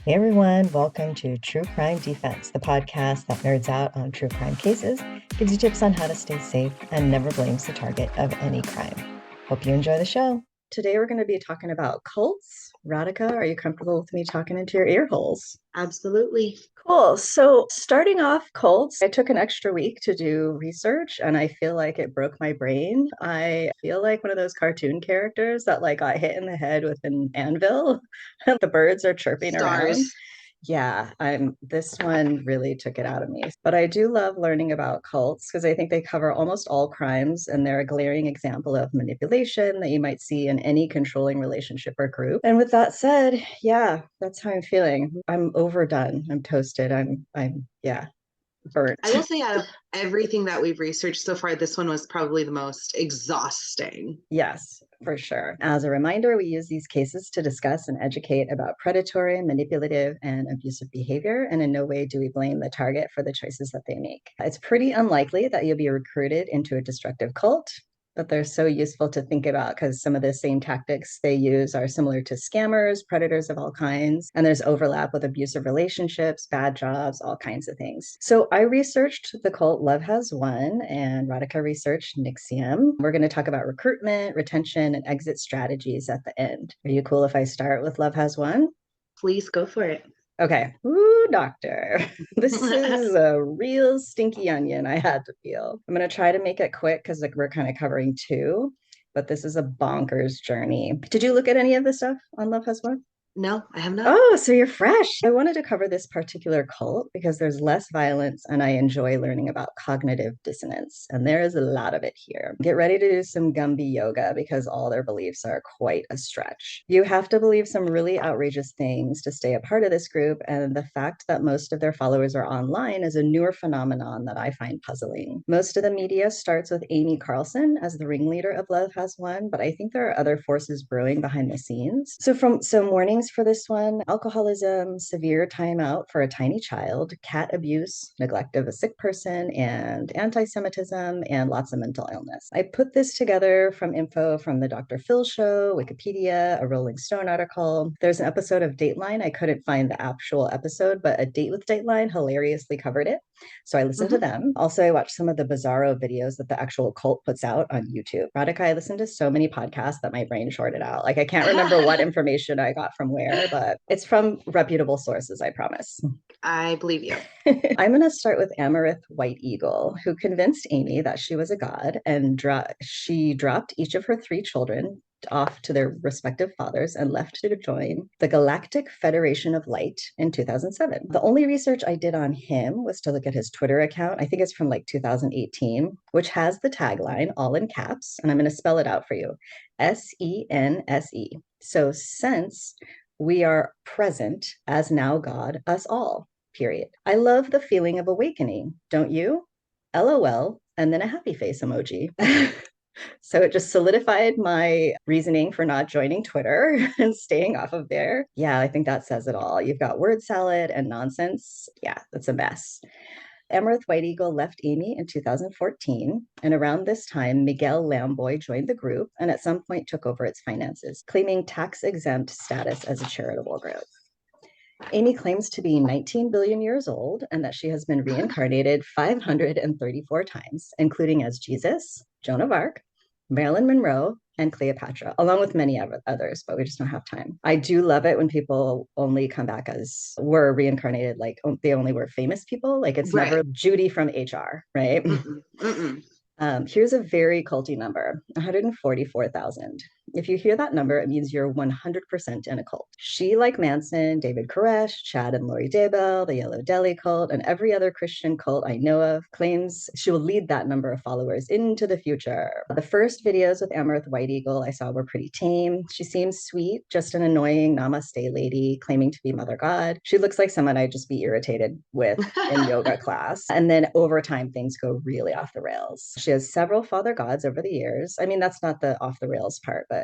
Hey everyone, welcome to True Crime Defense, the podcast that nerds out on true crime cases, gives you tips on how to stay safe, and never blames the target of any crime. Hope you enjoy the show. Today we're going to be talking about cults. Radhika, are you comfortable with me talking into your ear holes? Absolutely. Cool. So, starting off cults, I took an extra week to do research and I feel like it broke my brain. I feel like one of those cartoon characters that like got hit in the head with an anvil and the birds are chirping around. Stars. Yeah, I'm this one really took it out of me. But I do love learning about cults because I think they cover almost all crimes and they're a glaring example of manipulation that you might see in any controlling relationship or group. And with that said, yeah, that's how I'm feeling. I'm overdone. I'm toasted. I'm I burnt. will say, out of everything that we've researched so far, this one was probably the most exhausting. Yes, for sure. As a reminder, we use these cases to discuss and educate about predatory, manipulative, and abusive behavior, and in no way do we blame the target for the choices that they make. It's pretty unlikely that you'll be recruited into a destructive cult, but they're so useful to think about because some of the same tactics they use are similar to scammers, predators of all kinds, and there's overlap with abusive relationships, bad jobs, all kinds of things. So I researched the cult Love Has Won, and Radhika researched NXIVM. We're going to talk about recruitment, retention, and exit strategies at the end. Are you cool if I start with Love Has Won? Please go for it. Okay. Ooh, doctor. This is a real stinky onion I had to peel. I'm going to try to make it quick because like we're kind of covering two, but this is a bonkers journey. Did you look at any of the stuff on Love Has Won? No, I have not. Oh, so you're fresh. I wanted to cover this particular cult because there's less violence and I enjoy learning about cognitive dissonance. And there is a lot of it here. Get ready to do some Gumby yoga because all their beliefs are quite a stretch. You have to believe some really outrageous things to stay a part of this group. And the fact that most of their followers are online is a newer phenomenon that I find puzzling. Most of the media starts with Amy Carlson as the ringleader of Love Has Won, but I think there are other forces brewing behind the scenes. So warnings for this one: alcoholism, severe timeout for a tiny child, cat abuse, neglect of a sick person, and anti-Semitism, and lots of mental illness. I put this together from info from the Dr. Phil show, Wikipedia, a Rolling Stone article. There's an episode of Dateline. I couldn't find the actual episode, but A Date with Dateline hilariously covered it. So I listened to Mhm. them. Also, I watched some of the bizarro videos that the actual cult puts out on YouTube. Radhika, I listened to so many podcasts that my brain shorted out. Like I can't remember what information I got from where, but it's from reputable sources, I promise. I believe you. I'm going to start with Amaranth White Eagle, who convinced Amy that she was a god, and she dropped each of her three children off to their respective fathers and left to join the Galactic Federation of Light in 2007. The only research I did on him was to look at his Twitter account. I think it's from like 2018, which has the tagline all in caps, and I'm going to spell it out for you: SENSE. So, since we are present as now God, us all, period. I love the feeling of awakening, don't you? LOL, and then a happy face emoji. So it just solidified my reasoning for not joining Twitter and staying off of there. Yeah, I think that says it all. You've got word salad and nonsense. Yeah, that's a mess. Amaranth White Eagle left Amy in 2014, and around this time, Miguel Lamboy joined the group and at some point took over its finances, claiming tax exempt status as a charitable group. Amy claims to be 19 billion years old and that she has been reincarnated 534 times, including as Jesus, Joan of Arc, Marilyn Monroe, and Cleopatra, along with many others, but we just don't have time. I do love it when people only come back as were reincarnated, like they only were famous people. Like it's Right. never Judy from HR, right? Mm-mm. Mm-mm. Here's a very culty number: 144,000. If you hear that number, it means you're 100% in a cult. She, like Manson, David Koresh, Chad and Lori Daybell, the Yellow Deli cult, and every other Christian cult I know of, claims she will lead that number of followers into the future. The first videos with Amaranth White Eagle I saw were pretty tame. She seems sweet, just an annoying namaste lady claiming to be Mother God. She looks like someone I'd just be irritated with in yoga class. And then over time, things go really off the rails. She has several father gods over the years. I mean, that's not the off the rails part, but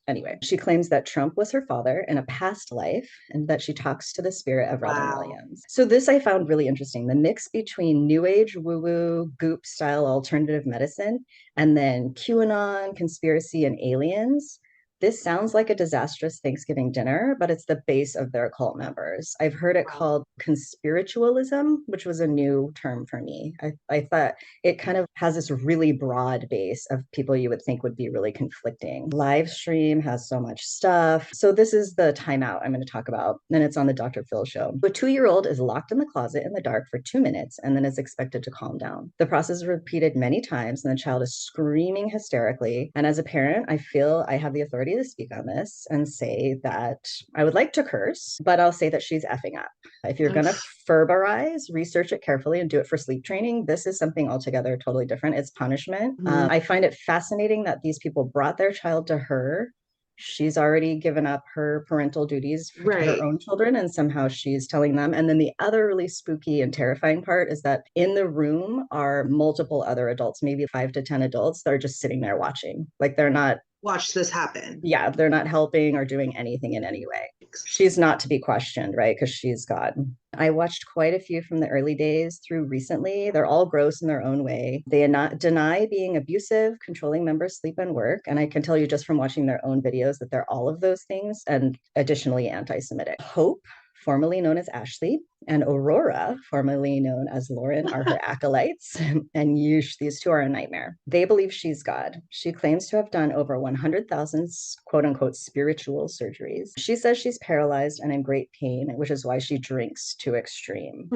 anyway, she claims that Trump was her father in a past life and that she talks to the spirit of Robin Wow. Williams. So, this I found really interesting: the mix between new age woo woo goop style alternative medicine and then QAnon, conspiracy, and aliens. This sounds like a disastrous Thanksgiving dinner, but it's the base of their cult members. I've heard it Wow. called conspiritualism, which was a new term for me. I thought it kind of has this really broad base of people you would think would be really conflicting. Live stream has so much stuff. So this is the timeout I'm going to talk about, and it's on the Dr. Phil show. A 2-year-old is locked in the closet in the dark for 2 minutes and then is expected to calm down. The process is repeated many times, and the child is screaming hysterically. And as a parent, I feel I have the authority to speak on this and say that I would like to curse, but I'll say that she's effing up. If you're going to ferberize, research it carefully and do it for sleep training. This is something altogether totally different. It's punishment. I find it fascinating that these people brought their child to her. She's already given up her parental duties to her Right. own children, and somehow she's telling them. And then the other really spooky and terrifying part is that in the room are multiple other adults, maybe 5 to 10 adults that are just sitting there watching. Like they're not, Watch this happen. yeah, they're not helping or doing anything in any way. She's not to be questioned, right? Because she's God. I watched quite a few from the early days through recently. They're all gross in their own way. They not deny being abusive, controlling members' sleep and work. And I can tell you just from watching their own videos that they're all of those things and additionally anti Semitic. Hope, formerly known as Ashley, and Aurora, formerly known as Lauren, are her acolytes. And these two are a nightmare. They believe she's God. She claims to have done over 100,000 quote unquote spiritual surgeries. She says she's paralyzed and in great pain, which is why she drinks to extreme.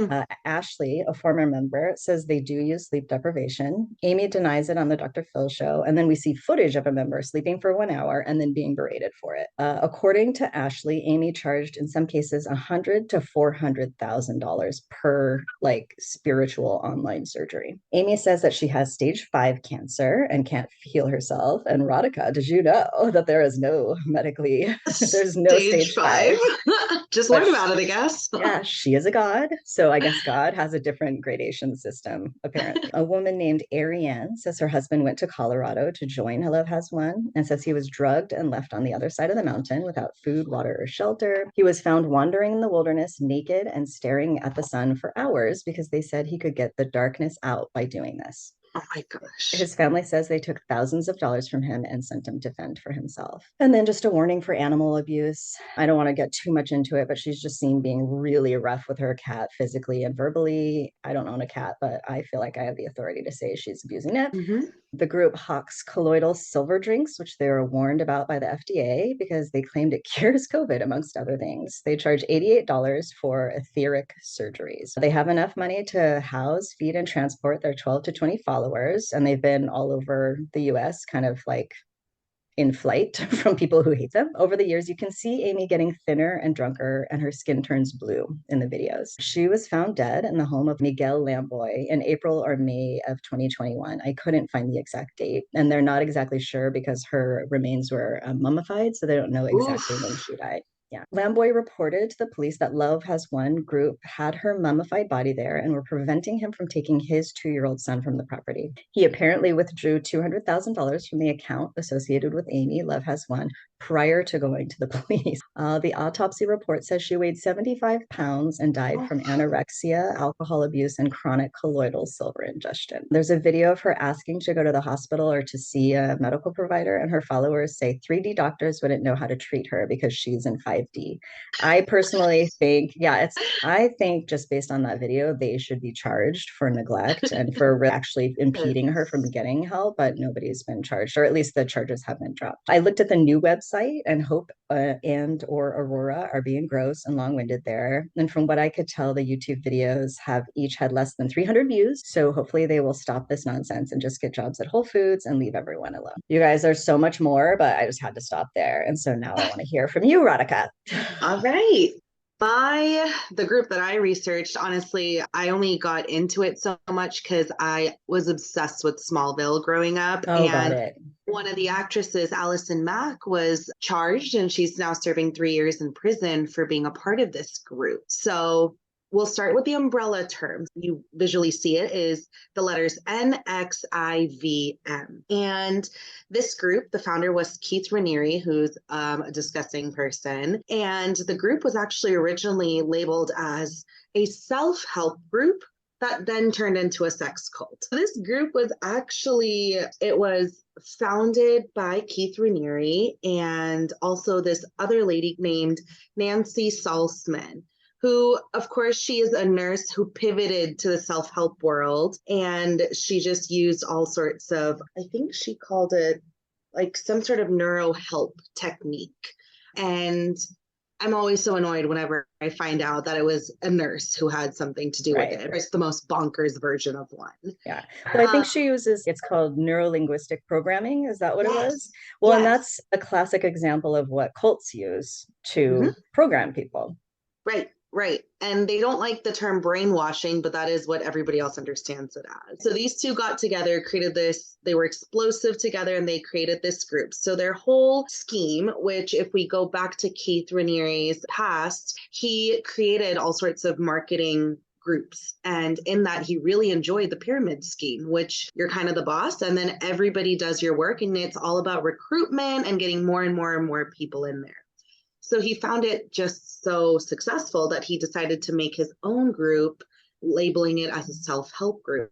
Ashley, a former member, says they do use sleep deprivation. Amy denies it on the Dr. Phil show. And then we see footage of a member sleeping for 1 hour and then being berated for it. According to Ashley, Amy charged in some cases $100,000 to $400,000 per like spiritual online surgery. Amy says that she has stage 5 cancer and can't heal herself. And Radhika, did you know that there is no medically, there's no Stage stage 5? 5. Just But learn about it, I guess. yeah, she is a god. So I guess God has a different gradation system, apparently. A woman named Ariane says her husband went to Colorado to join Love Has One and says he was drugged and left on the other side of the mountain without food, water, or shelter. He was found wandering in the wilderness naked and staring at the sun for hours because they said he could get the darkness out by doing this. Oh my gosh. His family says they took thousands of dollars from him and sent him to fend for himself. And then just a warning for animal abuse. I don't want to get too much into it, but she's just seen being really rough with her cat physically and verbally. I don't own a cat, but I feel like I have the authority to say she's abusing it. The group hawks colloidal silver drinks, which they were warned about by the FDA because they claimed it cures COVID, amongst other things. They charge $88 for etheric surgeries. They have enough money to house, feed, and transport their 12 to 20 followers, and they've been all over the US, kind of like in flight from people who hate them. Over the years, you can see Amy getting thinner and drunker, and her skin turns blue in the videos. She was found dead in the home of Miguel Lamboy in April or May of 2021. I couldn't find the exact date, and they're not exactly sure because her remains were mummified, so they don't know exactly when she died. Yeah. Lamboy reported to the police that Love Has One group had her mummified body there and were preventing him from taking his 2-year-old son from the property. He apparently withdrew $200,000 from the account associated with Amy, Love Has One, prior to going to the police. The autopsy report says she weighed 75 pounds and died from anorexia, alcohol abuse, and chronic colloidal silver ingestion. There's a video of her asking to go to the hospital or to see a medical provider, and her followers say 3D doctors wouldn't know how to treat her because she's in 5D. I personally think, I think just based on that video, they should be charged for neglect and for actually impeding her from getting help, but nobody's been charged, or at least the charges have been dropped. I looked at the new website, and Hope and or Aurora are being gross and long-winded there. And from what I could tell, the YouTube videos have each had less than 300 views. So hopefully they will stop this nonsense and just get jobs at Whole Foods and leave everyone alone. You guys are so much more, but I just had to stop there. And so now I want to hear from you, Radhika. All right. The group that I researched, honestly, I only got into it so much because I was obsessed with Smallville growing up. Oh, got it. One of the actresses, Allison Mack, was charged, and she's now serving 3 years in prison for being a part of this group. So we'll start with the umbrella term. You visually see it is the letters NXIVM. And this group, the founder was Keith Raniere, who's a disgusting person. And the group was actually originally labeled as a self-help group that then turned into a sex cult. This group was actually, it was founded by Keith Raniere and also this other lady named Nancy Salzman, who, of course, she is a nurse who pivoted to the self-help world. And she just used all sorts of, I think she called it like some sort of neuro help technique. And I'm always so annoyed whenever I find out that it was a nurse who had something to do with Right. it. It's the most bonkers version of one. Yeah. Well, I think she uses, it's called neuro-linguistic programming. Is that what it was? Yes. Well, and Yes. that's a classic example of what cults use Mhm. to program people. Right. Right. And they don't like the term brainwashing, but that is what everybody else understands it as. So these two got together, created this, they were explosive together, and they created this group. So their whole scheme, which if we go back to Keith Raniere's past, he created all sorts of marketing groups. And in that, he really enjoyed the pyramid scheme, which you're kind of the boss, and then everybody does your work, and it's all about recruitment and getting more and more and more people in there. So he found it just so successful that he decided to make his own group, labeling it as a self-help group.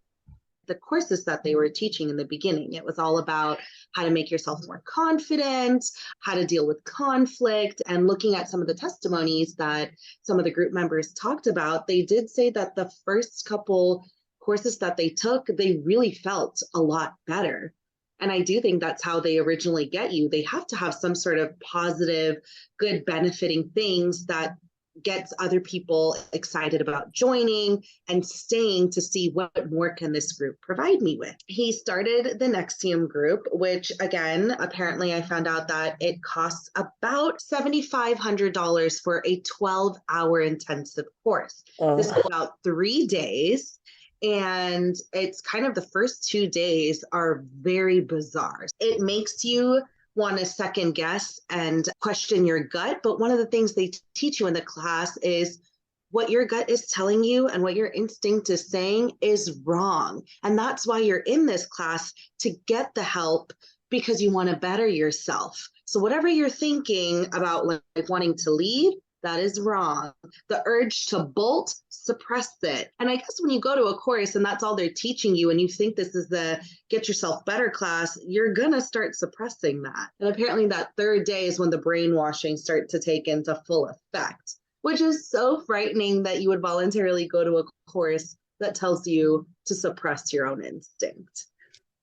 The courses that they were teaching in the beginning, it was all about how to make yourself more confident, how to deal with conflict, and looking at some of the testimonies that some of the group members talked about, they did say that the first couple courses that they took, they really felt a lot better. And I do think that's how they originally get you. They have to have some sort of positive, good benefiting things that gets other people excited about joining and staying to see what more can this group provide me with. He started the NXIVM group, which again, apparently I found out that it costs about $7,500 for a 12-hour intensive course. This is about 3 days. And it's kind of the first 2 days are very bizarre. It makes you want to second guess and question your gut. But one of the things they teach you in the class is what your gut is telling you and what your instinct is saying is wrong. And that's why you're in this class, to get the help because you want to better yourself. So whatever you're thinking about like wanting to leave, that is wrong. The urge to bolt, suppress it. And I guess when you go to a course and that's all they're teaching you and you think this is the get yourself better class, you're going to start suppressing that. And apparently that 3rd day is when the brainwashing starts to take into full effect, which is so frightening that you would voluntarily go to a course that tells you to suppress your own instinct.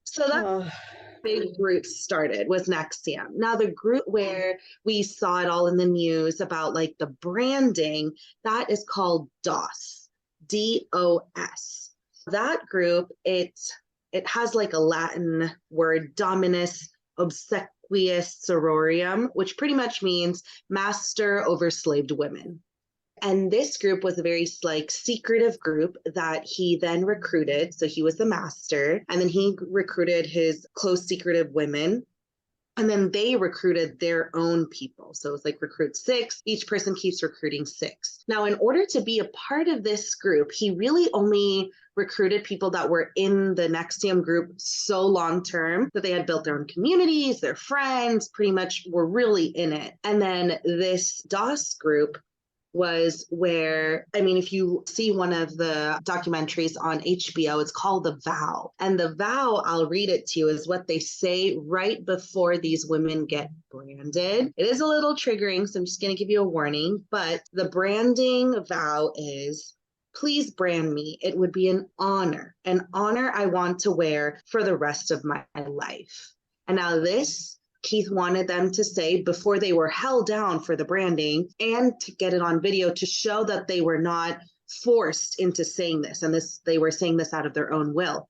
So that's big group started was NXIVM. Now the group where we saw it all in the news about like the branding, that is called DOS, DOS. That group, it has like a Latin word, Dominus Obsequious Sororium, which pretty much means master over slaved women. And this group was a very like secretive group that he then recruited. So he was the master, and then he recruited his close secretive women. And then they recruited their own people. So it's like recruit 6, each person keeps recruiting 6. Now, in order to be a part of this group, he really only recruited people that were in the NXIVM group so long term that they had built their own communities, their friends, pretty much were really in it. And then this DOS group was where, I mean, if you see one of the documentaries on HBO, it's called The Vow. And The Vow, I'll read it to you, is what they say right before these women get branded. It is a little triggering, so I'm just going to give you a warning. But the branding vow is, please brand me. It would be an honor I want to wear for the rest of my life. And now this, Keith wanted them to say before they were held down for the branding and to get it on video to show that they were not forced into saying this. And they were saying this out of their own will.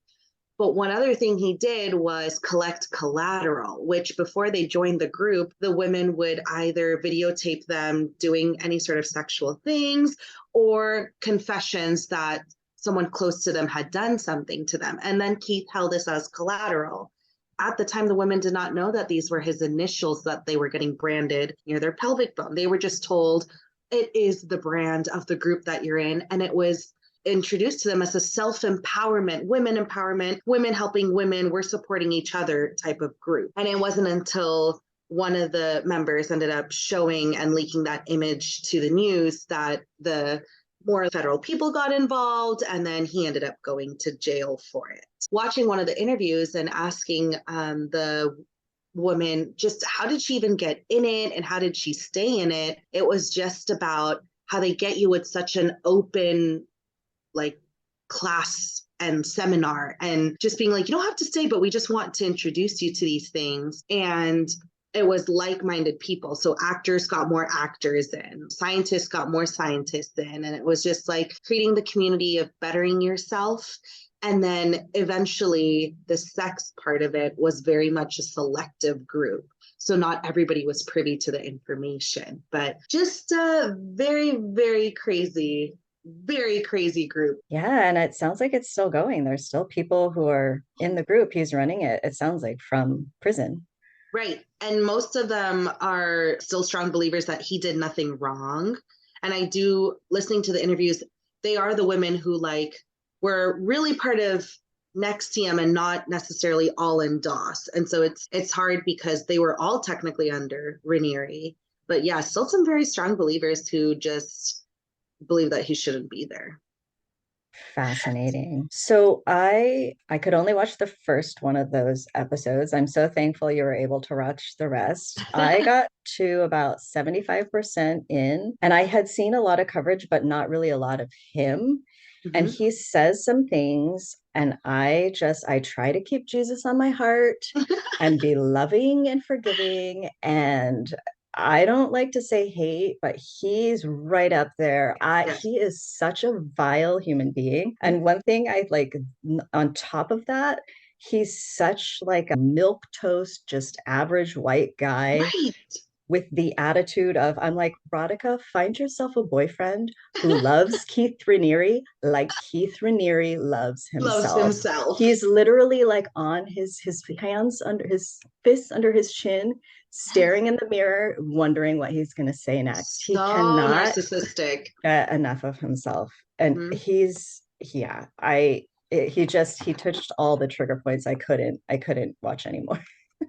But one other thing he did was collect collateral, which before they joined the group, the women would either videotape them doing any sort of sexual things or confessions that someone close to them had done something to them. And then Keith held this as collateral. At the time, the women did not know that these were his initials that they were getting branded near their pelvic bone. They were just told it is the brand of the group that you're in. And it was introduced to them as a self-empowerment, women helping women, we're supporting each other type of group. And it wasn't until one of the members ended up showing and leaking that image to the news that the more federal people got involved, and then he ended up going to jail for it. Watching one of the interviews and asking the woman just how did she even get in it and how did she stay in it, it was just about how they get you with such an open like class and seminar and just being like, you don't have to stay, but we just want to introduce you to these things. And it was like-minded people. So actors got more actors in, scientists got more scientists in, and it was just like creating the community of bettering yourself. And then eventually the sex part of it was very much a selective group. So not everybody was privy to the information, but just a very, very crazy group. Yeah, and it sounds like it's still going. There's still people who are in the group. He's running it, it sounds like, from prison. Right. And most of them are still strong believers that he did nothing wrong. And I do, listening to the interviews, they are the women who like were really part of NXIVM and not necessarily all in DOS. And so it's hard because they were all technically under Raniere. But yeah, still some very strong believers who just believe that he shouldn't be there. Fascinating. So I could only watch the first one of those episodes. I'm so thankful you were able to watch the rest. I got to about 75% in, and I had seen a lot of coverage, but not really a lot of him. And Mhm. he says some things, and I try to keep Jesus on my heart and be loving and forgiving. And I don't like to say hate, but he's right up there. Yes. He is such a vile human being. And one thing I like on top of that, he's such like a milk toast, just average white guy Right. with the attitude of, I'm like, Radhika, find yourself a boyfriend who loves Keith Raniere like Keith Raniere loves Loves himself. himself. He's literally like on his hands under his fists under his chin, Yes. staring in the mirror, wondering what he's going to say next. He So cannot narcissistic. get enough of himself. And Mhm. yeah, he touched all the trigger points I couldn't watch anymore.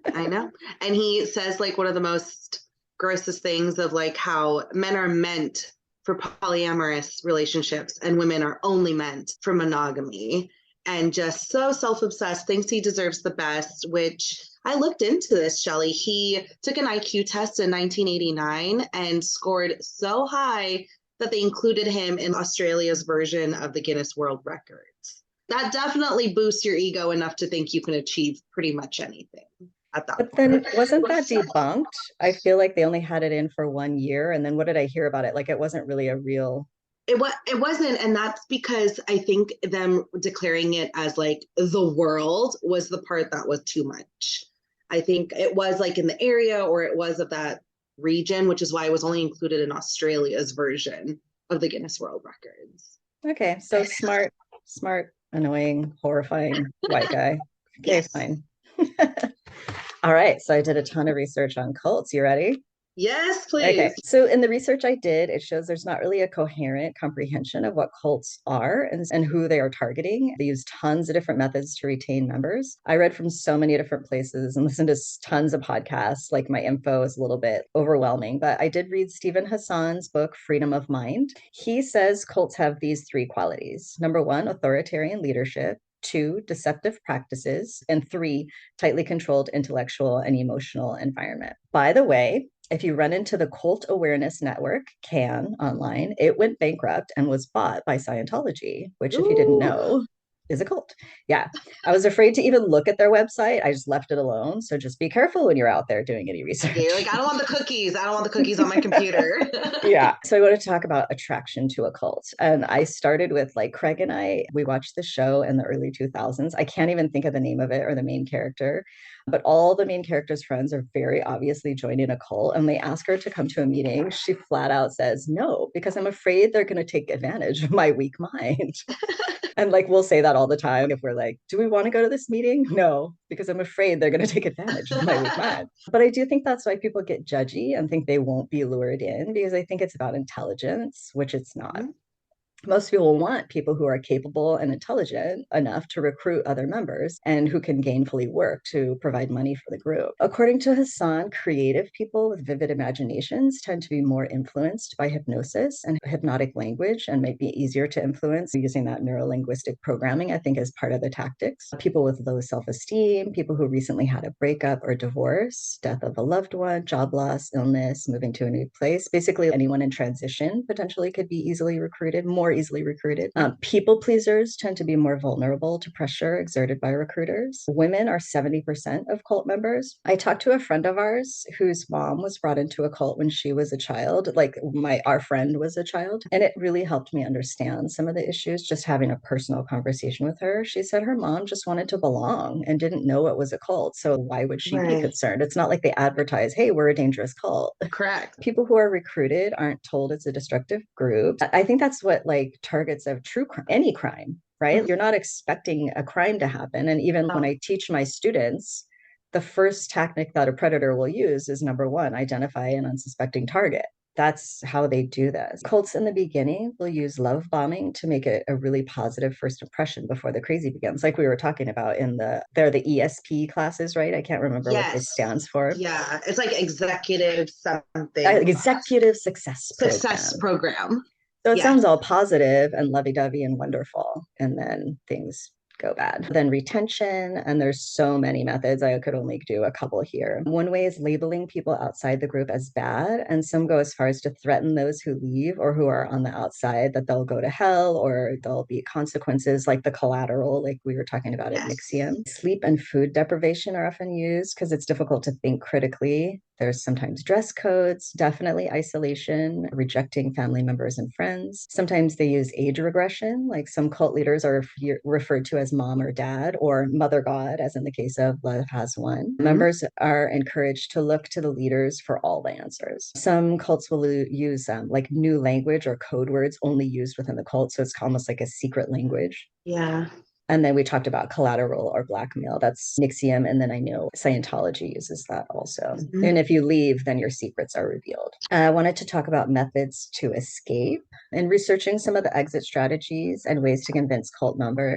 I know. And he says like one of the most grossest things of like how men are meant for polyamorous relationships and women are only meant for monogamy, and just so self-obsessed, thinks he deserves the best, which I looked into this, Shelley. He took an IQ test in 1989 and scored so high that they included him in Australia's version of the Guinness World Records. That definitely boosts your ego enough to think you can achieve pretty much anything at that But point. then wasn't that debunked? I feel like they only had it in for 1 year. And then what did I hear about it? Like it wasn't really a real. It wasn't, and that's because I think them declaring it as like the world was the part that was too much. I think it was like in the area or it was of that region, which is why it was only included in Australia's version of the Guinness World Records. Okay, so smart, annoying, horrifying white guy. Okay, Yes. fine. All right, so I did a ton of research on cults. You ready? Yes, Okay, please. so in the research I did, it shows there's not really a coherent comprehension of what cults are and who they are targeting. They use tons of different methods to retain members. I read from so many different places and listened to tons of podcasts. Like my info is a little bit overwhelming, but I did read Stephen Hassan's book, Freedom of Mind. He says cults have these three qualities. Number one, authoritarian leadership. Two, deceptive practices. And three, tightly controlled intellectual and emotional environment. By the way, if you run into the Cult Awareness Network, CAN, online, it went bankrupt and was bought by Scientology, which, if you didn't Ooh. know, is a cult. Yeah. I was afraid to even look at their website. I just left it alone. So just be careful when you're out there doing any Yeah, you're like, research. I don't want the cookies. I don't want the cookies on my computer. Yeah. So I want to talk about attraction to a cult. And I started with like Craig and we watched the show in the early 2000s. I can't even think of the name of it or the main character, but all the main character's friends are very obviously joining a cult. And they ask her to come to a meeting. She flat out says no, because I'm afraid they're going to take advantage of my weak mind. And like we'll say that all the time if we're like, do we want to go to this meeting? No, because I'm afraid they're going to take advantage of my weak mind. But I do think that's why people get judgy and think they won't be lured in because I think it's about intelligence, which it's not. Most people want people who are capable and intelligent enough to recruit other members and who can gainfully work to provide money for the group. According to Hassan, creative people with vivid imaginations tend to be more influenced by hypnosis and hypnotic language and might be easier to influence using that neurolinguistic programming, I think, as part of the tactics. People with low self-esteem, people who recently had a breakup or divorce, death of a loved one, job loss, illness, moving to a new place. Basically, anyone in transition potentially could be easily recruited, more easily recruited. People pleasers tend to be more vulnerable to pressure exerted by recruiters. Women are 70% of cult members. I talked to a friend of ours whose mom was brought into a cult when she was a child, like our friend was a child, and it really helped me understand some of the issues just having a personal conversation with her. She said her mom just wanted to belong and didn't know it was a cult, so why would she be Right. concerned? It's not like they advertise, hey, we're a dangerous cult. Correct. People who are recruited aren't told it's a destructive group. I think that's what like targets of true crime, any crime, right? Mhm. You're not expecting a crime to happen. And even when Oh, I teach my students, the first tactic that a predator will use is number one, identify an unsuspecting target. That's how they do this. Cults in the beginning will use love bombing to make it a really positive first impression before the crazy begins. Like we were talking about they're the ESP classes, right? I can't remember what this yes. stands for. Yeah. It's like executive something class. Executive success Success program. program. So it Yes. sounds all positive and lovey-dovey and wonderful, and then things go bad. Then retention, and there's so many methods. I could only do a couple here. One way is labeling people outside the group as bad, and some go as far as to threaten those who leave or who are on the outside that they'll go to hell or there'll be consequences like the collateral, like we were talking about at Yes. NXIVM. Sleep and food deprivation are often used because it's difficult to think critically. There's sometimes dress codes, definitely isolation, rejecting family members and friends. Sometimes they use age regression, like some cult leaders are referred to as mom or dad or mother god, as in the case of Love Has One. Mhm. Members are encouraged to look to the leaders for all the answers. Some cults will use like new language or code words only used within the cult. So it's almost like a secret language. Yeah. And then we talked about collateral or blackmail. That's NXIVM. And then I know Scientology uses that also. Mhm. And if you leave, then your secrets are revealed. I wanted to talk about methods to escape. In researching some of the exit strategies and ways to convince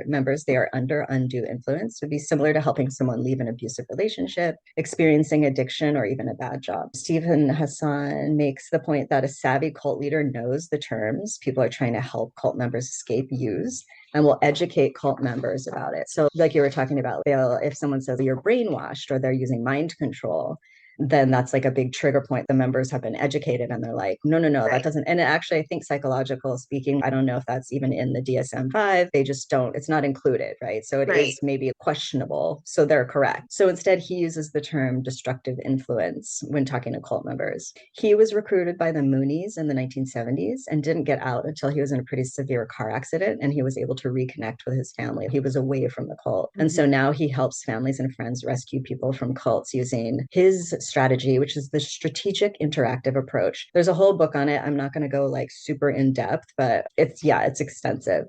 members they are under undue influence would be similar to helping someone leave an abusive relationship, experiencing addiction, or even a bad job. Stephen Hassan makes the point that a savvy cult leader knows the terms people are trying to help cult members escape use and will educate cult members about it. So, like you were talking about, if someone says you're brainwashed or they're using mind control, then that's like a big trigger point. The members have been educated and they're like, no, no, no, that Right. doesn't. And actually, I think psychological speaking, I don't know if that's even in the DSM-5. They just don't, it's not included, right? So it Right. is maybe questionable. So they're correct. So instead, he uses the term destructive influence when talking to cult members. He was recruited by the Moonies in the 1970s and didn't get out until he was in a pretty severe car accident and he was able to reconnect with his family. He was away from the cult. And so Mhm. now he helps families and friends rescue people from cults using his strategy, which is the strategic interactive approach. There's a whole book on it. I'm not going to go like super in depth, but it's extensive.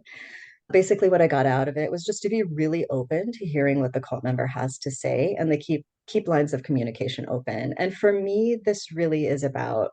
Basically, what I got out of it was just to be really open to hearing what the cult member has to say, and they keep lines of communication open. And for me, this really is about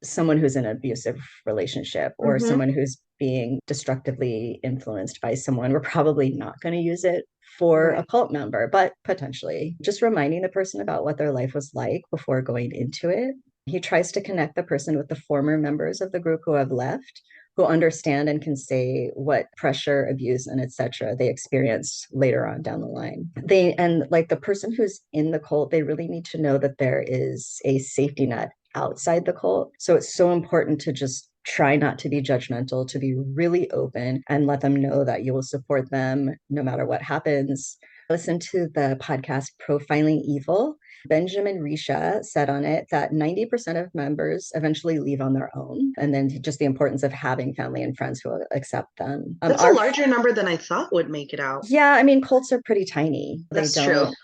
someone who's in an abusive relationship or Mhm. someone who's being destructively influenced by someone. We're probably not going to use it for a Right. cult member, but potentially just reminding the person about what their life was like before going into it. He tries to connect the person with the former members of the group who have left, who understand and can say what pressure, abuse, and etc. they experienced later on down the line. They and like the person who's in the cult, they really need to know that there is a safety net outside the cult. So it's so important to just try not to be judgmental, to be really open and let them know that you will support them no matter what happens. Listen to the podcast Profiling Evil. Benjamin Risha said on it that 90% of members eventually leave on their own, and then just the importance of having family and friends who will accept them. That's a larger number than I thought would make it out. Yeah, I mean, cults are pretty tiny. They That's true. don't,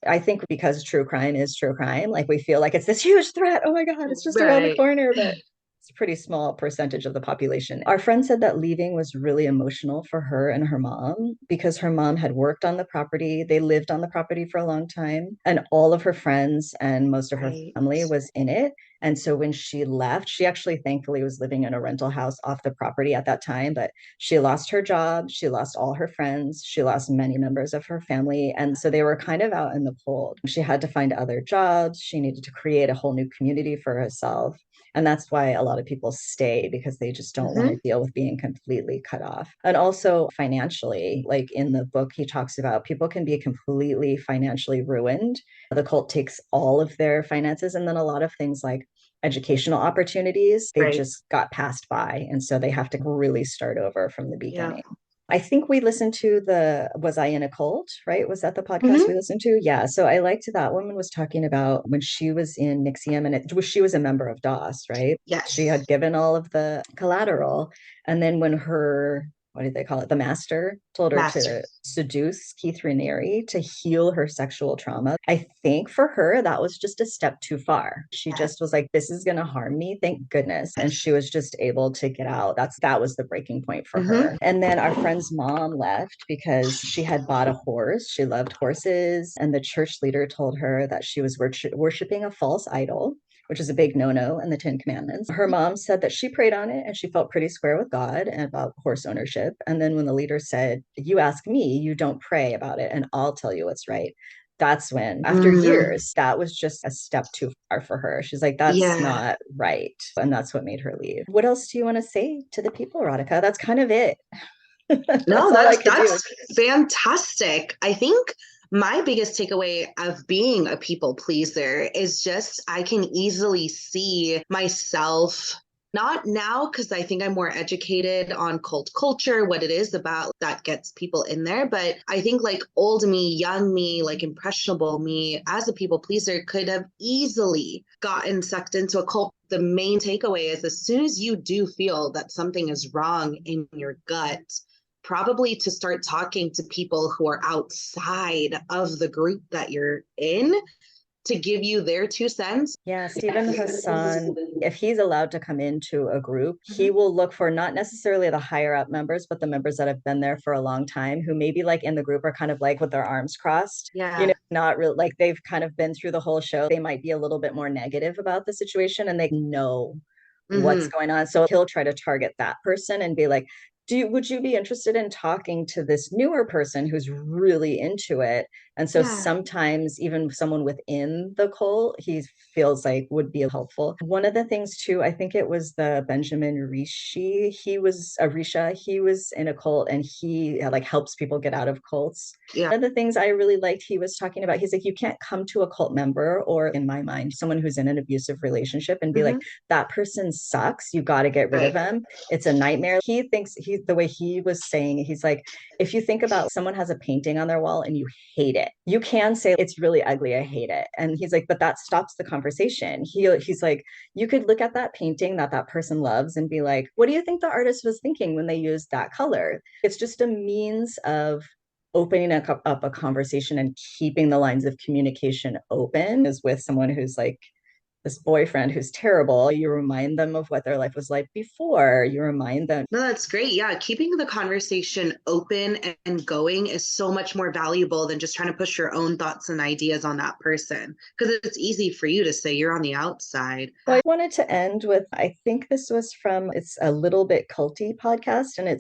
I think because true crime is true crime, like we feel like it's this huge threat. Oh my God, it's just around the Right. corner, but it's a pretty small percentage of the population. Our friend said that leaving was really emotional for her and her mom because her mom had worked on the property. They lived on the property for a long time, and all of her friends and most of her Right. family was in it. And so when she left, she actually thankfully was living in a rental house off the property at that time, but she lost her job, she lost all her friends, she lost many members of her family. And so they were kind of out in the cold. She had to find other jobs. She needed to create a whole new community for herself. And that's why a lot of people stay, because they just don't want to Mm-hmm. deal with being completely cut off. And also financially, like in the book, he talks about people can be completely financially ruined. The cult takes all of their finances, and then a lot of things like educational opportunities, they Right. just got passed by. And so they have to really start over from the Yeah. beginning. I think we listened to the Was I in a Cult, right? Was that the podcast Mm-hmm. we listened to? Yeah. So I liked that woman was talking about when she was in NXIVM, and she was a member of DOS, right? She Yes. had given all of the collateral. And then when her, what did they call it? The master told her Master. to seduce Keith Raniere to heal her sexual trauma. I think for her, that was just a step too far. She Yes. just was like, this is going to harm me. Thank goodness. And she was just able to get out. That was the breaking point for Mm-hmm. her. And then our friend's mom left because she had bought a horse. She loved horses. And the church leader told her that she was worshiping a false idol, which is a big no-no in the Ten Commandments. Her mom said that she prayed on it and she felt pretty square with God and about horse ownership. And then when the leader said, you ask me, you don't pray about it, and I'll tell you what's right. That's when, after Mm-hmm. years, that was just a step too far for her. She's like, that's Yeah. not right. And that's what made her leave. What else do you want to say to the people, Radhika? That's kind of it. No, That's all I that's could do. that's fantastic. I think my biggest takeaway of being a people pleaser is just I can easily see myself, not now because I think I'm more educated on cult culture, what it is about that gets people in there, but I think like old me, young me, like impressionable me as a people pleaser could have easily gotten sucked into a cult. The main takeaway is as soon as you do feel that something is wrong in your gut, probably to start talking to people who are outside of the group that you're in to give you their 2 cents. Yeah, Stephen Hassan, if he's allowed to come into a group, he Mhm. will look for not necessarily the higher up members, but the members that have been there for a long time, who maybe like in the group are kind of like with their arms crossed, Yeah. not really like they've kind of been through the whole show. They might be a little bit more negative about the situation and they know what's Hmm. going on. So he'll try to target that person and be like, would you be interested in talking to this newer person who's really into it? And so Yeah. sometimes even someone within the cult, he feels like would be helpful. One of the things too, I think it was the Benjamin Rishi, he was in a cult and he like helps people get out of cults. Yeah. One of the things I really liked, he was talking about, he's like, you can't come to a cult member or, in my mind, someone who's in an abusive relationship and be like, Hmm. that person sucks. You got to get rid of Right. them. It's a nightmare. He thinks the way he was saying, he's like, if you think about someone has a painting on their wall and you hate it, you can say it's really ugly. I hate it. And he's like, but that stops the conversation. He's like, you could look at that painting that person loves and be like, what do you think the artist was thinking when they used that color? It's just a means of opening up a conversation and keeping the lines of communication open is with someone who's like this boyfriend who's terrible. You remind them of what their life was like before. You remind them. No, that's great. Yeah, keeping the conversation open and going is so much more valuable than just trying to push your own thoughts and ideas on that person because it's easy for you to say you're on the outside. Well, I wanted to end with, I think this was from, it's a little bit culty podcast, and I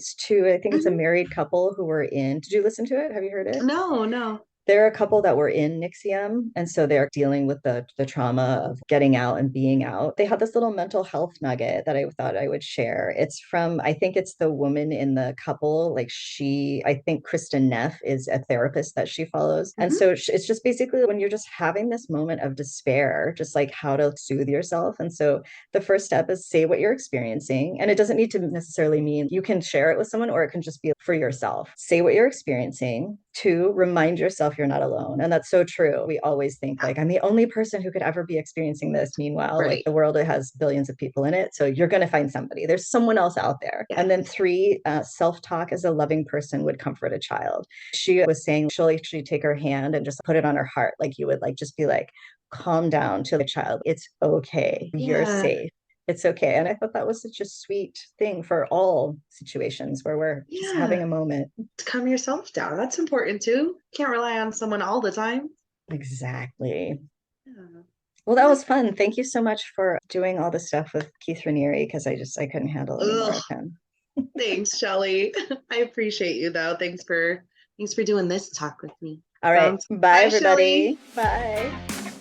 think it's a Mhm. married couple who were in, did you listen to it? Have you heard it? No, no. They're a couple that were in NXIVM, and so they're dealing with the trauma of getting out and being out. They had this little mental health nugget that I thought I would share. It's from, I think it's the woman in the couple, like I think Kristen Neff is a therapist that she follows. And Hmm. so it's just basically when you're just having this moment of despair, just like how to soothe yourself. And so the first step is say what you're experiencing. And it doesn't need to necessarily mean you can share it with someone or it can just be for yourself. Say what you're experiencing. Two, remind yourself you're not alone. And that's so true. We always think Yeah. like, I'm the only person who could ever be experiencing this. Meanwhile, like Right. the world has billions of people in it. So you're going to find somebody. There's someone else out there. Yeah. And then three, self-talk as a loving person would comfort a child. She was saying she'll actually take her hand and just put it on her heart. Like you would like, just be like, calm down to the child. It's okay. You're Yeah. safe. It's okay. And I thought that was such a sweet thing for all situations where we're just having Yeah. a moment. To calm yourself down. That's important too. Can't rely on someone all the time. Exactly. Yeah. Well, that was fun. Thank you so much for doing all the stuff with Keith Raniere because I couldn't handle any more Ugh, of him. thanks, Shelly. I appreciate you though. Thanks for doing this talk with me. All right. Sounds Bye, Bye, Shelly. everybody. Bye.